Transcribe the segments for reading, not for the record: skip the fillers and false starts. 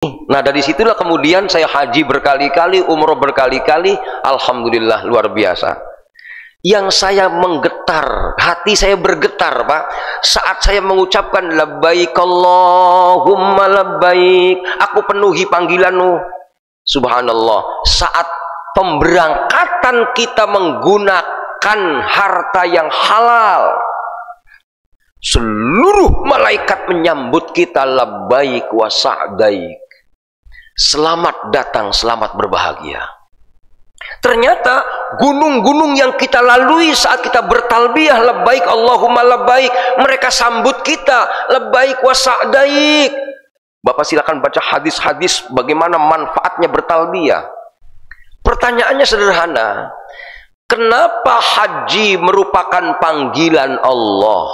Nah, dari situlah kemudian saya haji berkali-kali, umroh berkali-kali. Alhamdulillah, luar biasa. Yang saya menggetar, hati saya bergetar, Pak, saat saya mengucapkan labbaik Allahumma labbaik, aku penuhi panggilanmu. Subhanallah, saat pemberangkatan kita menggunakan harta yang halal, seluruh malaikat menyambut kita labbaik wa sa'daik, selamat datang, selamat berbahagia. Ternyata gunung-gunung yang kita lalui saat kita bertalbiyah labbaik Allahumma labbaik, mereka sambut kita labbaik wa sa'daik. Bapak silakan baca hadis-hadis bagaimana manfaatnya bertalbiyah. Pertanyaannya sederhana, kenapa haji merupakan panggilan Allah?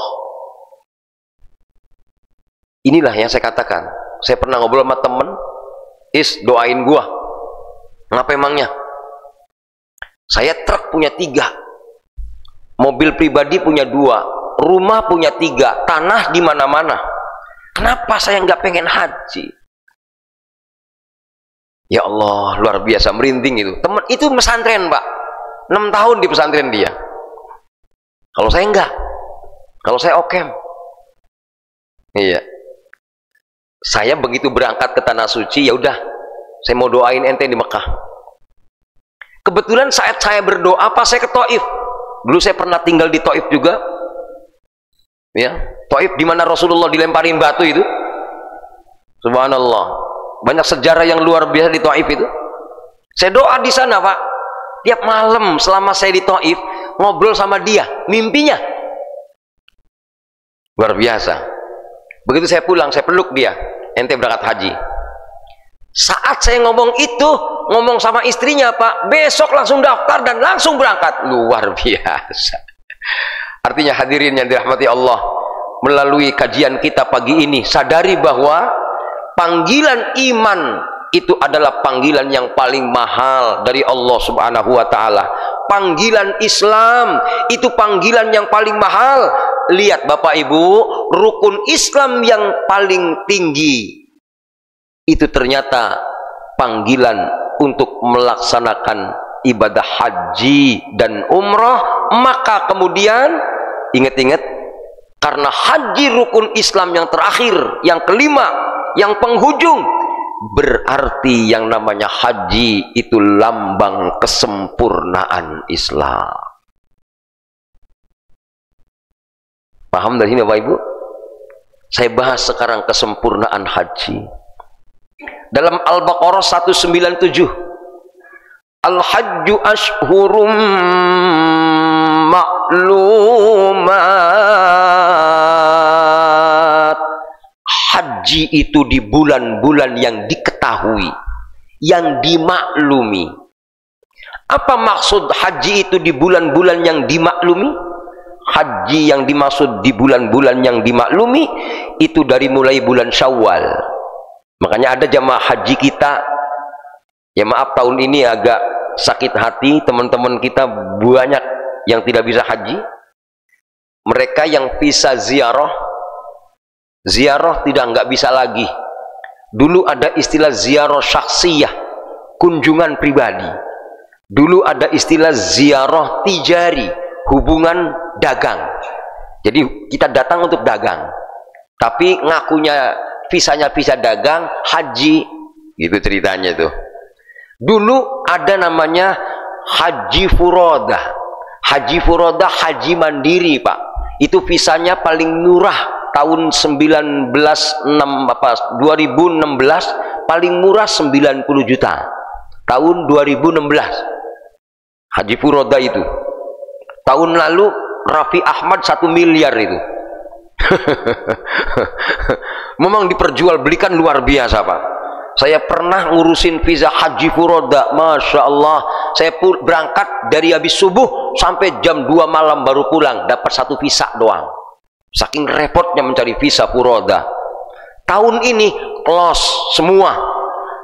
Inilah yang saya katakan. Saya pernah ngobrol sama temen, doain gua. Ngapa emangnya? Saya truk punya 3, mobil pribadi punya 2, rumah punya 3, tanah di mana-mana. Kenapa saya nggak pengen haji? Ya Allah, luar biasa, merinding itu. Teman itu pesantren, Pak, 6 tahun di pesantren dia. Kalau saya enggak, kalau saya okem. Iya. Saya begitu berangkat ke tanah suci, ya udah, saya mau doain ente di Mekah. Kebetulan saat saya berdoa, pas saya ke Taif, dulu saya pernah tinggal di Taif juga, ya, Taif di mana Rasulullah dilemparin batu itu. Subhanallah, banyak sejarah yang luar biasa di Taif itu. Saya doa di sana, Pak. Tiap malam selama saya di Taif, ngobrol sama dia, mimpinya luar biasa. Begitu saya pulang, saya peluk dia, ente berangkat haji. Saat saya ngomong itu, ngomong sama istrinya, Pak, besok langsung daftar dan langsung berangkat. Luar biasa. Artinya hadirin yang dirahmati Allah, melalui kajian kita pagi ini, sadari bahwa panggilan iman itu adalah panggilan yang paling mahal dari Allah Subhanahu wa Ta'ala. Panggilan Islam itu panggilan yang paling mahal. Lihat Bapak Ibu, rukun Islam yang paling tinggi itu ternyata panggilan untuk melaksanakan ibadah haji dan umrah. Maka kemudian ingat-ingat, karena haji rukun Islam yang terakhir, yang kelima, yang penghujung, berarti yang namanya haji itu lambang kesempurnaan Islam. Paham dari sini Bapak Ibu? Saya bahas sekarang kesempurnaan haji. Dalam Al-Baqarah 197, Al-Hajju ashhurum ma'lumat. Haji itu di bulan-bulan yang diketahui, yang dimaklumi. Apa maksud haji itu di bulan-bulan yang dimaklumi? Haji yang dimaksud di bulan-bulan yang dimaklumi itu dari mulai bulan Syawal. Makanya ada jamaah haji kita, ya maaf tahun ini agak sakit hati, teman-teman kita banyak yang tidak bisa haji. Mereka yang bisa ziarah nggak bisa lagi. Dulu ada istilah ziarah syakhsiyah, kunjungan pribadi. Dulu ada istilah ziarah tijari, hubungan dagang. Jadi kita datang untuk dagang, tapi ngakunya visanya visa dagang, haji, gitu ceritanya tuh. Dulu ada namanya haji furodah. Haji furodah, haji mandiri, Pak. Itu visanya paling murah tahun 2016 paling murah 90 juta. Tahun 2016. Haji furodah itu. Tahun lalu Raffi Ahmad 1 miliar itu. Memang diperjualbelikan luar biasa, Pak. Saya pernah ngurusin visa haji furoda, Masya Allah. Saya berangkat dari habis subuh sampai jam 2 malam baru pulang, dapat 1 visa doang. Saking repotnya mencari visa furoda. Tahun ini close semua.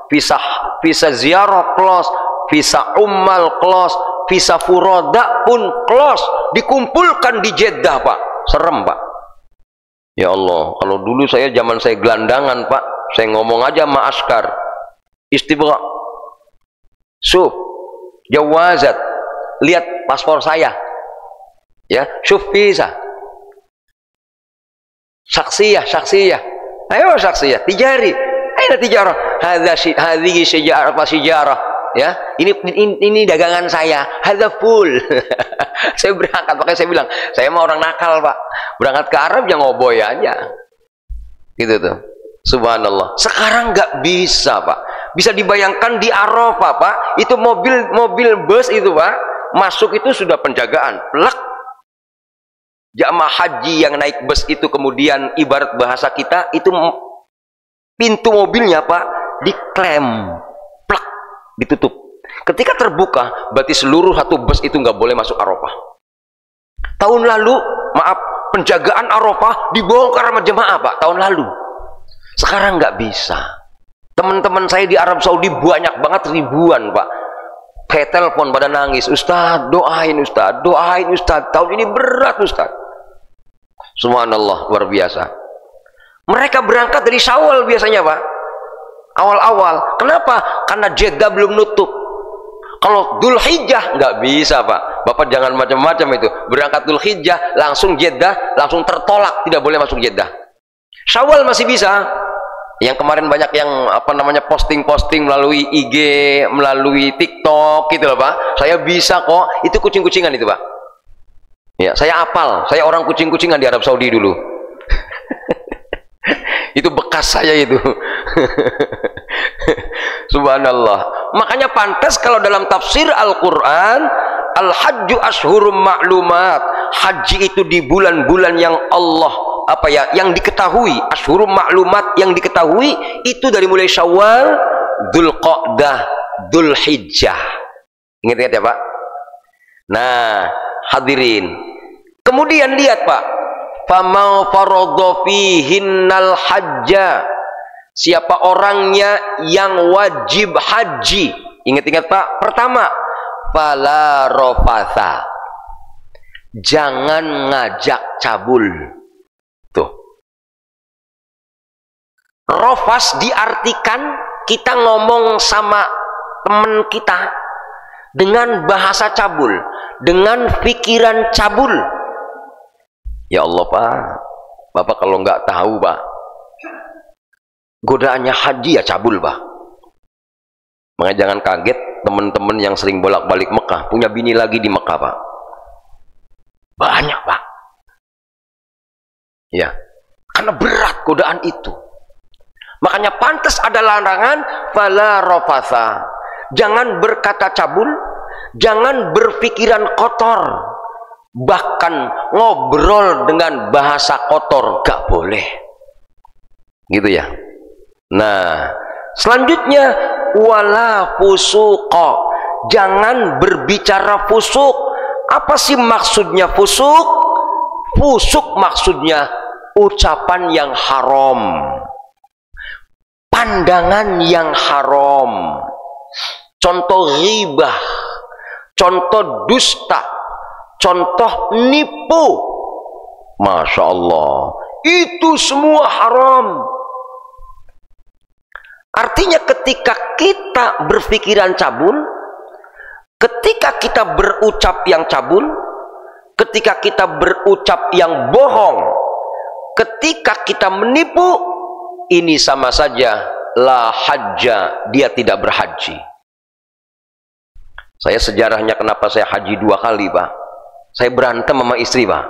Visa ziarah close, visa ummal close, visa furoda pun close. Dikumpulkan di Jeddah, Pak. Serem, Pak. Ya Allah, kalau dulu zaman saya gelandangan, Pak, Saya ngomong aja sama askar. Istibra. Syuf. Jawazat. Lihat paspor saya. Ya, syuf visa. Saksiyah. Ayo saksiyah. Tijari. Ayo tijarah. Hadhihi sejarah. Ya, ini dagangan saya. Hadza full. Saya berangkat, makanya saya bilang, saya mah orang nakal, Pak. Berangkat ke Arab jangan ngoboy aja. Gitu tuh. Subhanallah. Sekarang nggak bisa, Pak. Bisa dibayangkan di Arafah, Pak. Itu mobil bus itu, Pak. Masuk itu sudah penjagaan. Plek. Jamaah haji yang naik bus itu kemudian ibarat bahasa kita itu pintu mobilnya, Pak, diklem. Plek. Ditutup. Ketika terbuka, berarti seluruh satu bus itu nggak boleh masuk Arafah. Tahun lalu, maaf, penjagaan Arafah dibongkar sama jemaah, Pak, tahun lalu. Sekarang nggak bisa. Teman-teman saya di Arab Saudi banyak banget, ribuan, Pak. Kayak telepon pada nangis, Ustaz, doain Ustaz, tahun ini berat Ustaz. Subhanallah, luar biasa. Mereka berangkat dari Syawal biasanya, Pak. Awal-awal. Kenapa? Karena Jeddah belum nutup. Kalau Dzulhijjah nggak bisa, Pak. Bapak jangan macam-macam itu. Berangkat Dzulhijjah langsung Jeddah, langsung tertolak, tidak boleh masuk Jeddah. Syawal masih bisa. Yang kemarin banyak yang posting melalui IG, melalui TikTok gitu loh, Pak. Saya bisa kok. Itu kucing-kucingan itu, Pak. Ya, saya hafal. Saya orang kucing-kucingan di Arab Saudi dulu. Itu bekas saya itu. Subhanallah. Makanya pantas kalau dalam tafsir Al-Quran, Al-Hajju Ashhurum Ma'lumat. Haji itu di bulan-bulan yang Allah yang diketahui. Ashhurum Ma'lumat yang diketahui itu dari mulai Syawal, Dzulqa'dah, Dzulhijjah. Ingat-ingat ya, Pak. Nah, hadirin. Kemudian lihat, Pak. Faman faradha fihinnal hajja. Siapa orangnya yang wajib haji. Ingat-ingat, Pak. Pertama, fala rafatha. Jangan ngajak cabul. Tuh. Rofas diartikan kita ngomong sama teman kita dengan bahasa cabul, dengan pikiran cabul. Ya Allah, Pak. Bapak kalau nggak tahu, Pak, godaannya haji ya cabul, Pak. Makanya jangan kaget teman-teman yang sering bolak-balik Mekah, punya bini lagi di Mekah, Pak. Banyak, Pak. Ya, karena berat godaan itu. Makanya pantas ada larangan fala rafatha. Jangan berkata cabul, jangan berpikiran kotor. Bahkan ngobrol dengan bahasa kotor gak boleh. Gitu ya. Nah, selanjutnya wala fusuqa. Jangan berbicara fusuk. Apa sih maksudnya fusuk? Fusuk maksudnya ucapan yang haram, pandangan yang haram, contoh ghibah, contoh dusta, contoh nipu. Masya Allah, itu semua haram. Artinya ketika kita berpikiran cabul, ketika kita berucap yang cabul, ketika kita berucap yang bohong, ketika kita menipu, ini sama saja la hajja, dia tidak berhaji. Saya sejarahnya kenapa saya haji 2 kali, Pak. Saya berantem sama istri, Pak.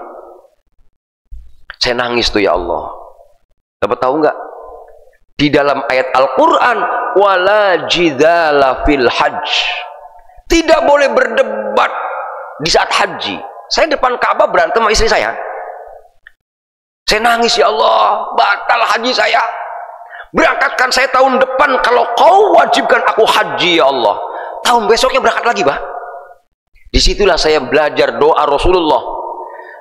Saya nangis tuh, ya Allah. Dapat tahu nggak? Di dalam ayat Al-Quran, wala jidala fil hajj. Tidak boleh berdebat di saat haji. Saya depan Ka'bah berantem sama istri saya. Saya nangis, ya Allah, batal haji saya. Berangkatkan saya tahun depan, kalau kau wajibkan aku haji, ya Allah. Tahun besoknya berangkat lagi, Pak. Disitulah saya belajar doa Rasulullah.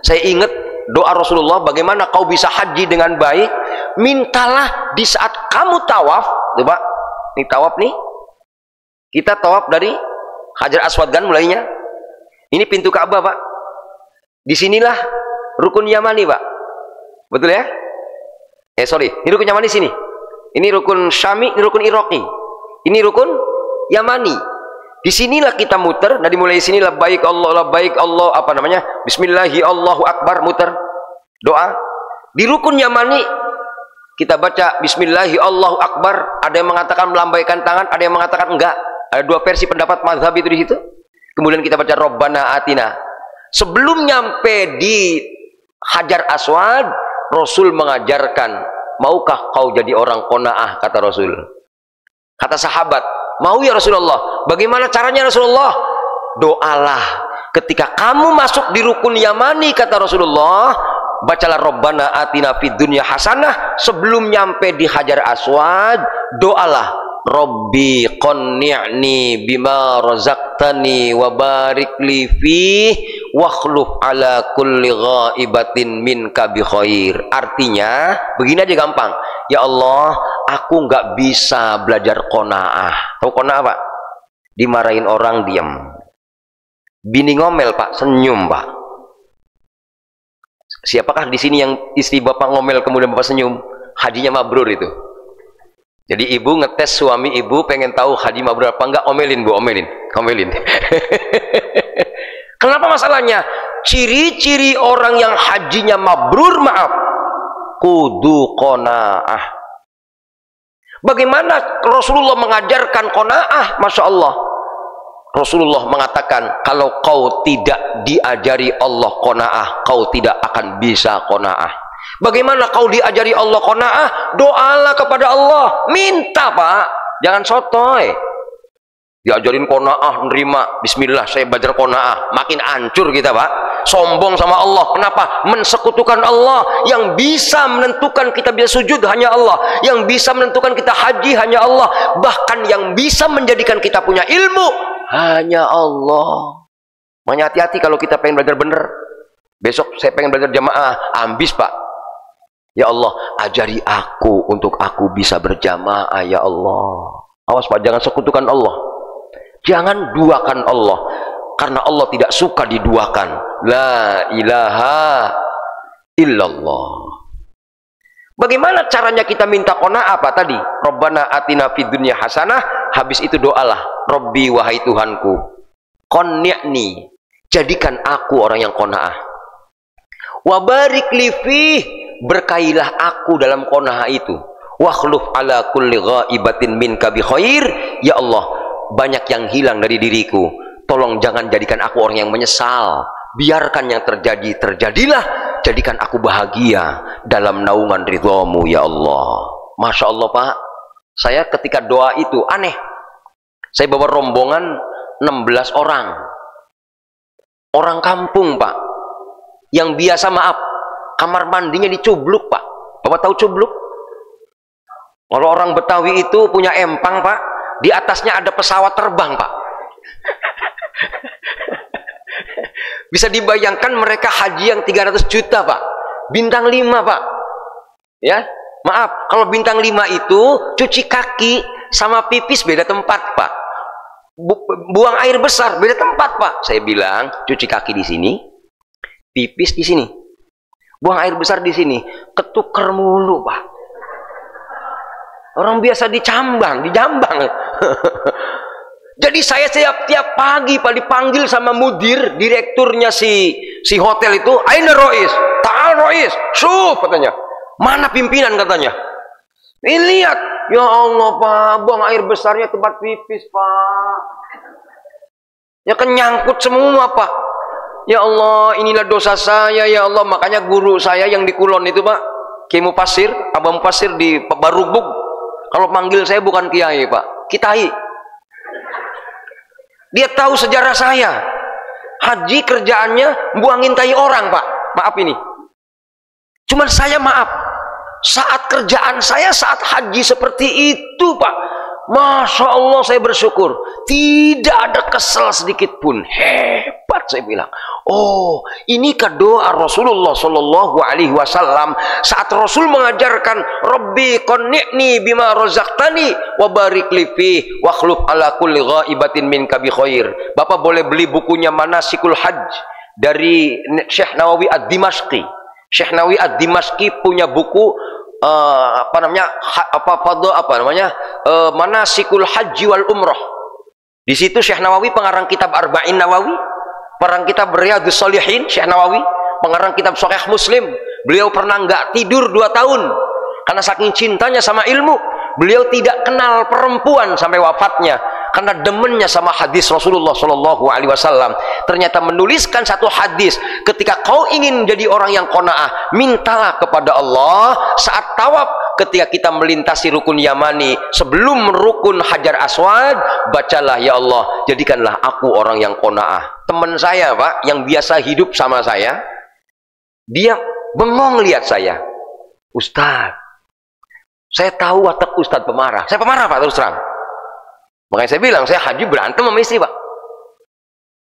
Saya ingat doa Rasulullah, bagaimana kau bisa haji dengan baik. Mintalah di saat kamu tawaf. Tuh, Pak, ini tawaf nih. Kita tawaf dari Hajar Aswad kan mulainya. Ini pintu Ka'bah, Pak. Disinilah rukun Yamani, Pak. Betul ya? Sorry, ini rukun Yamani sini. Ini rukun Syami, ini rukun Iraqi. Ini rukun Yamani. Disinilah kita muter. Dari mulai sini labbaik Allah, apa namanya? Bismillahi Allahu Akbar, muter doa. Di rukun Yamani kita baca Bismillahi Allahu Akbar. Ada yang mengatakan melambaikan tangan, ada yang mengatakan enggak. Ada dua versi pendapat mazhab itu di situ. Kemudian kita baca Rabbana Atina. Sebelum nyampe di Hajar Aswad, Rasul mengajarkan, maukah kau jadi orang qanaah, kata Rasul. Kata sahabat, mau ya Rasulullah. Bagaimana caranya Rasulullah? Doalah. Ketika kamu masuk di rukun Yamani, kata Rasulullah, bacalah Rabbana Atina fid dunya hasanah. Sebelum nyampe di Hajar Aswad, doalah, Rabbi qanni'ni bima razaqtani wa barik li fih wakhluf ala kulli ghaibatin minka bi khair. Artinya begini aja gampang. Ya Allah, aku nggak bisa belajar qanaah. Tahu qanaah Pak? Dimarahin orang diam. Bini ngomel Pak, senyum Pak. Siapakah di sini yang istri Bapak ngomel kemudian Bapak senyum? Hajinya mabrur itu. Jadi ibu ngetes suami ibu, pengen tahu haji mabrur apa enggak, omelin Bu, omelin. Kenapa masalahnya? Ciri-ciri orang yang hajinya mabrur, maaf, kudu qanaah. Bagaimana Rasulullah mengajarkan qanaah? Masya Allah. Rasulullah mengatakan, kalau kau tidak diajari Allah qanaah, kau tidak akan bisa qanaah. Bagaimana kau diajari Allah qanaah? Doalah kepada Allah, minta Pak, jangan sotoy. Diajarin qanaah, nerima, bismillah saya belajar qanaah, makin hancur kita Pak. Sombong sama Allah. Kenapa? Mensekutukan Allah. Yang bisa menentukan kita bisa sujud hanya Allah, yang bisa menentukan kita haji hanya Allah, bahkan yang bisa menjadikan kita punya ilmu hanya Allah. Makanya hati-hati kalau kita pengen belajar bener. Besok saya pengen belajar jamaah, ambis Pak. Ya Allah, ajari aku untuk aku bisa berjamaah ya Allah. Awas Pak, jangan sekutukan Allah. Jangan duakan Allah. Karena Allah tidak suka diduakan. La ilaha illallah. Bagaimana caranya kita minta qanaah apa tadi? Rabbana atina fid dunya hasanah. Habis itu doalah, Rabbi wahai Tuhanku, qanni'ni, jadikan aku orang yang qanaah. Wa barik li fih, berkailah aku dalam qanaah itu. Wakhluf ala kulli ghaibatin minka bi khair. Ya Allah, banyak yang hilang dari diriku, tolong jangan jadikan aku orang yang menyesal. Biarkan yang terjadi terjadilah. Jadikan aku bahagia dalam naungan ridhamu ya Allah. Masya Allah Pak, saya ketika doa itu aneh. Saya bawa rombongan 16 orang. Orang kampung Pak, yang biasa maaf, kamar mandinya dicubluk Pak. Bapak tahu cubluk? Kalau orang Betawi itu punya empang Pak, di atasnya ada pesawat terbang Pak. Bisa dibayangkan mereka haji yang 300 juta Pak, bintang 5 Pak. Ya, maaf, kalau bintang 5 itu cuci kaki sama pipis beda tempat Pak. Buang air besar beda tempat Pak. Saya bilang cuci kaki di sini, pipis di sini, buang air besar di sini, ketuker mulu Pak. Orang biasa dijambang. Jadi saya tiap pagi Pak dipanggil sama mudir, direkturnya si hotel itu, Aina Rois, Ta'al Rois, Syuf katanya. Mana pimpinan katanya. Ini lihat, ya Allah Pak, buang air besarnya tempat pipis Pak. Ya kan nyangkut semua Pak. Ya Allah, inilah dosa saya ya Allah. Makanya guru saya yang di Kulon itu Pak, Kiai Mufasir, Abah Mufasir di Barubug, kalau manggil saya bukan Kiai Pak, Kitai. Dia tahu sejarah saya. Haji kerjaannya buangin tai orang Pak. Maaf ini. Cuman saya maaf, saat kerjaan saya saat haji seperti itu Pak, Masya Allah saya bersyukur. Tidak ada kesel sedikit pun. Hebat saya bilang. Oh, inikah doa Rasulullah Shallallahu Alaihi Wasallam saat Rasul mengajarkan Rabbi qanni'ni bima razaqtani wa barik li fi wakhluf ala kulli ghaibatin minka bi khair. Bapak boleh beli bukunya Manasikul Hajj dari Syekh Nawawi Ad-Dimashqi. Syekh Nawawi Ad-Dimashqi punya buku manasikul haji wal umroh. Di situ Syekh Nawawi pengarang kitab Arba'in Nawawi, pengarang kitab Riyadhus Shalihin Syekh Nawawi, pengarang kitab Sahih Muslim. Beliau pernah nggak tidur 2 tahun karena saking cintanya sama ilmu. Beliau tidak kenal perempuan sampai wafatnya karena demennya sama hadis Rasulullah Shallallahu Alaihi Wasallam. Ternyata menuliskan satu hadis, ketika kau ingin jadi orang yang qanaah, mintalah kepada Allah saat tawaf, ketika kita melintasi rukun Yamani, sebelum rukun Hajar Aswad, bacalah, ya Allah, jadikanlah aku orang yang qanaah. Teman saya, Pak, yang biasa hidup sama saya, dia bengong lihat saya. Ustaz, saya tahu watak Ustaz pemarah. Saya pemarah, Pak, terus terang. Makanya saya bilang, saya haji berantem sama istri, Pak.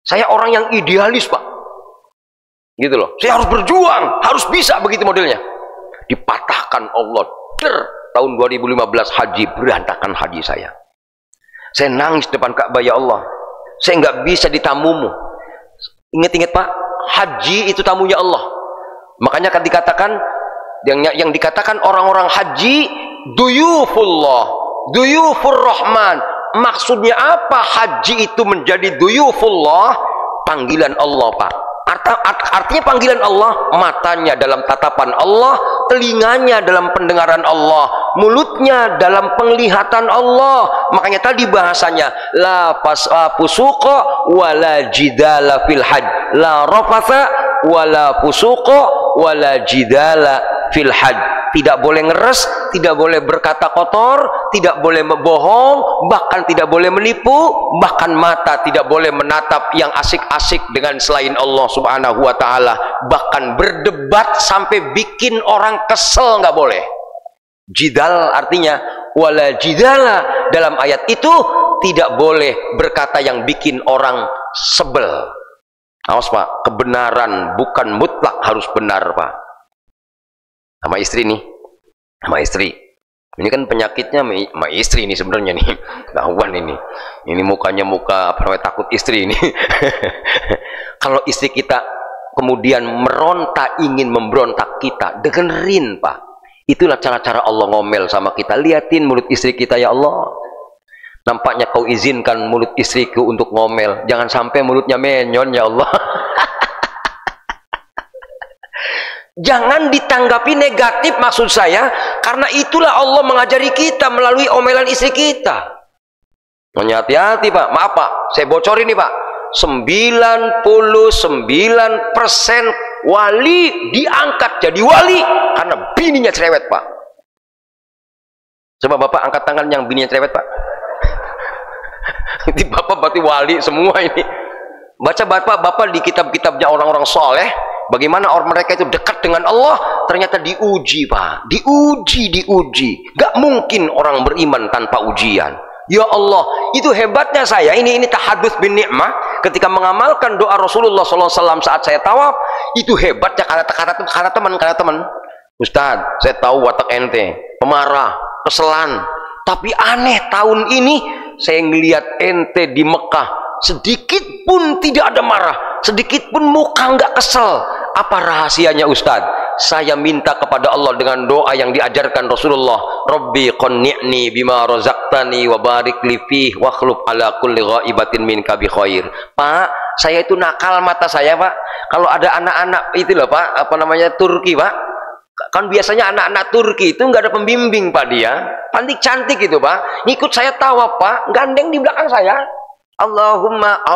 Saya orang yang idealis, Pak. Gitu loh. Saya harus berjuang, harus bisa, begitu modelnya. Dipatahkan Allah. Tahun 2015 haji, berantakan haji saya. Saya nangis depan Ka'bah, ya Allah. Saya nggak bisa ditamumu. Ingat-ingat, Pak, haji itu tamunya Allah. Makanya kan dikatakan, yang dikatakan orang-orang haji, duyufullah, duyufur rahman. Maksudnya apa haji itu menjadi duyufullah? Panggilan Allah, Pak. Artinya panggilan Allah, matanya dalam tatapan Allah, telinganya dalam pendengaran Allah, mulutnya dalam penglihatan Allah. Makanya tadi bahasanya la fusuqa wala jidala fil hajj, la rafatha wala fusuqa wala jidala fil hajj. Tidak boleh ngeres, tidak boleh berkata kotor, tidak boleh bohong, bahkan tidak boleh menipu, bahkan mata tidak boleh menatap yang asik-asik dengan selain Allah Subhanahu wa ta'ala. Bahkan berdebat sampai bikin orang kesel nggak boleh. Jidal artinya wala jidala, dalam ayat itu tidak boleh berkata yang bikin orang sebel. Awas, Pak, kebenaran bukan mutlak harus benar, Pak. Sama istri nih, sama istri. Ini kan penyakitnya sama istri ini sebenarnya nih. Ketahuan ini. Ini mukanya muka apa namanya, takut istri ini. Kalau istri kita kemudian meronta, ingin memberontak kita, dengerin, Pak. Itulah cara-cara Allah ngomel sama kita. Liatin mulut istri kita, ya Allah. Nampaknya kau izinkan mulut istriku untuk ngomel. Jangan sampai mulutnya menyon, ya Allah. Jangan ditanggapi negatif, maksud saya, karena itulah Allah mengajari kita melalui omelan istri kita. Hati-hati, Pak. Maaf, Pak, saya bocorin nih, Pak. 99% wali diangkat jadi wali karena bininya cerewet, Pak. Coba Bapak angkat tangan yang bininya cerewet, Pak. Ini Bapak berarti wali semua ini. Baca Bapak di kitab-kitabnya orang-orang soleh, bagaimana orang mereka itu dekat dengan Allah, ternyata diuji, Pak. Diuji. Gak mungkin orang beriman tanpa ujian. Ya Allah, itu hebatnya saya. Ini tahadduts bin ni'mah. Ketika mengamalkan doa Rasulullah SAW saat saya tawaf, itu hebatnya kata teman. Ustaz, saya tahu watak ente, pemarah, keselan. Tapi aneh, tahun ini saya ngelihat ente di Mekah, sedikit pun tidak ada marah, sedikit pun muka nggak kesel. Apa rahasianya, Ustaz? Saya minta kepada Allah dengan doa yang diajarkan Rasulullah, Rabbi qanni'ni bima razaqtani wa barik li fihi wa khlub ala kulli ghaibatin minka bi khair. Pak, saya itu nakal mata saya, Pak. Kalau ada anak-anak itu loh, Pak, apa namanya, Turki, Pak. Kan biasanya anak-anak Turki itu nggak ada pembimbing, Pak, dia. Cantik itu, Pak. Ngikut saya tawaf, Pak, gandeng di belakang saya. Allahumma,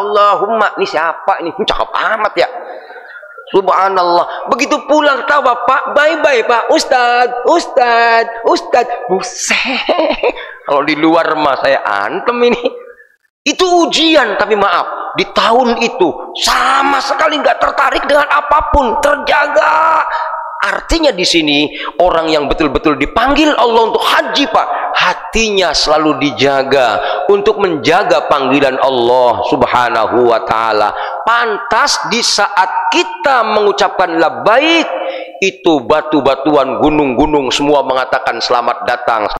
ini siapa ini? Cakep amat ya. Subhanallah. Begitu pulang tawaf, Pak, bye-bye, Pak. Ustad. Buset. Kalau di luar mah saya antem ini. Itu ujian, tapi maaf, di tahun itu sama sekali nggak tertarik dengan apapun, terjaga. Artinya di sini orang yang betul-betul dipanggil Allah untuk haji, Pak, hatinya selalu dijaga untuk menjaga panggilan Allah Subhanahu wa ta'ala. Pantas di saat kita mengucapkan labbaik, itu batu-batuan, gunung-gunung semua mengatakan selamat datang.